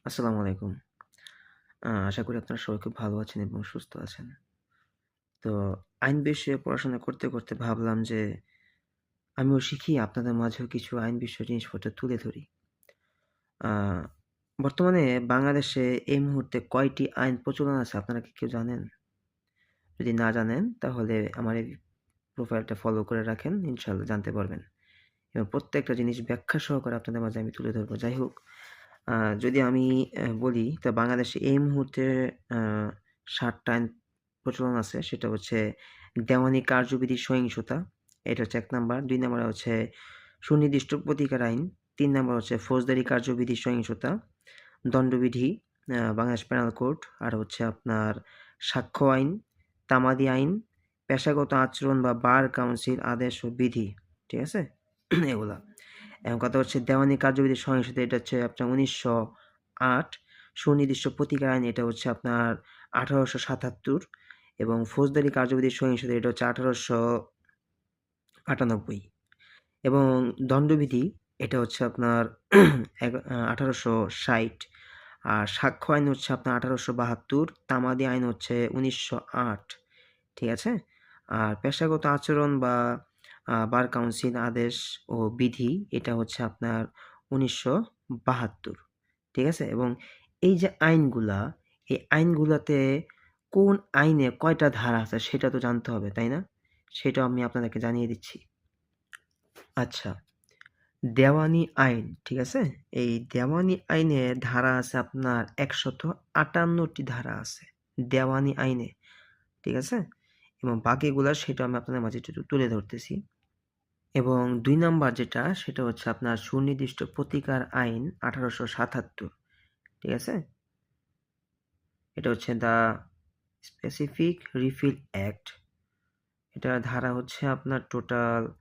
আসসালামু আলাইকুম। আশা করি আপনারা সবাই খুব ভালো আছেন এবং সুস্থ আছেন। তো আইন বিষয়ে পড়াশোনা করতে ভাবলাম যে আমিও শিখি আপনাদের মাঝেও কিছু আইন বিষয় জিনিসপত্র তুলে ধরি। আ বর্তমানে বাংলাদেশে এই মুহূর্তে কয়টি আইন প্রচলন আছে আপনারা কি কেউ জানেন? যদি না জানেন তাহলে আমার এই প্রোফাইলটা ফলো করে রাখেন। ইনশাআল্লাহ জানতে পারবেন। এবং প্রত্যেকটা জিনিস ব্যাখ্যা সহকারে আপনাদের মাঝে আমি তুলে ধরব। যাই হোক, আ যদি আমি বলি তা বাংলাদেশে এই মুহূর্তে আ ৭ টা আইন প্রচলন আছে। সেটা হচ্ছে দেওয়ানি কার্যবিধি সহিংসতা। এটা হচ্ছে ১ নাম্বার। ২ নাম্বারে হচ্ছে সুনির্দিষ্ট প্রতিকার আইন। ৩ নাম্বার হচ্ছে ফৌজদারি কার্যবিধি সহিংসতা, দণ্ডবিধি, বাংলাদেশ পেনাল কোড। আর হচ্ছে আপনার সাক্ষ্য আইন, তামাদি আইন, পেশাগত আচরণ বা বার কাউন্সিল আদেশ ও বিধি। ঠিক আছে? এগুলা। এখন কথা হচ্ছে দেওয়ানি কার্যবিধি সহিংসতা এটা হচ্ছে আপনার ১৯০৮, সুনির্দিষ্ট প্রতিকার আইন এটা হচ্ছে আপনার ১৮৭৭ এবং ফৌজদারি কার্যবিধি সহিংসতা এটা হচ্ছে ১৮৯৮ এবং দণ্ডবিধি এটা হচ্ছে আপনার ১৮৬০ আর সাক্ষ্য আইন হচ্ছে আপনার ১৮৭২, তামাদি আইন হচ্ছে ১৯০৮। ঠিক আছে? আর পেশাগত আচরণ বা বার কাউন্সিল আদেশ ও বিধি এটা হচ্ছে আপনার ১৯৭২। ঠিক আছে? এবং এই যে আইনগুলা, এই আইনগুলাতে কোন আইনে কয়টা ধারা আছে সেটা তো জানতে হবে, তাই না? সেটাও আমি আপনাদেরকে জানিয়ে দিচ্ছি। আচ্ছা, দেওয়ানি আইন, ঠিক আছে? এই দেওয়ানি আইনে ধারা আছে আপনার ১৫৮ টি ধারা আছে দেওয়ানি আইনে। ঠিক আছে? এবং বাকিগুলা সেটা আমি আপনাদের মাঝে একটু তুলে ধরতেছি। এবং ২ নাম্বার যেটা সেটা হচ্ছে আপনার সুনির্দিষ্ট প্রতিকার আইন ১৮৭৭। ঠিক আছে? এটা হচ্ছে দ্য স্পেসিফিক রিফিল অ্যাক্ট। এটার ধারা হচ্ছে আপনার টোটাল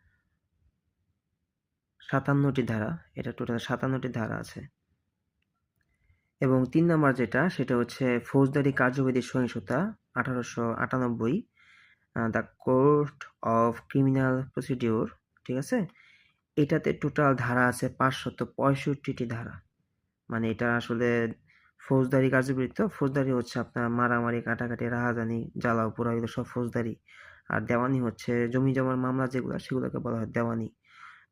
৫৭ টি ধারা। এটা টোটাল ৫৭ টি ধারা আছে। এবং ৩ নাম্বার যেটা সেটা হচ্ছে ফৌজদারি কার্যবিধি সহিংসতা ১৮৯৮, the code of criminal procedure. ঠিক আছে? এটাতে টোটাল ধারা আছে ৫৬৫ টি ধারা। মানে এটা আসলে ফৌজদারি কার্যবিধি তো, ফৌজদারি হচ্ছে আপনার মারামারি, কাটাকাটি, রাহাজানি, জ্বালাও পোড়াও এগুলো সব ফৌজদারি। আর দেওয়ানি হচ্ছে জমিজমার মামলা যেগুলা সেগুলোকে বলা হয় দেওয়ানি।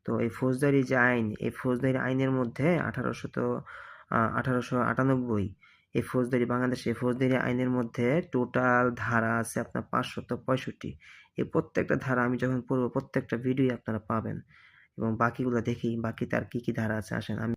তো এই ফৌজদারি যে আইন, এই ফৌজদারি আইনের মধ্যে ১৮৯৮ এই ফৌজদারি বাংলাদেশে ফৌজদারি আইনের মধ্যে টোটাল ধারা আছে আপনার ৫৬৫। এই প্রত্যেকটা ধারা আমি যখন পড়ব প্রত্যেকটা ভিডিওই আপনারা পাবেন এবং বাকিগুলা দেখি বাকিতে আর কি ধারা আছে আসেন আমি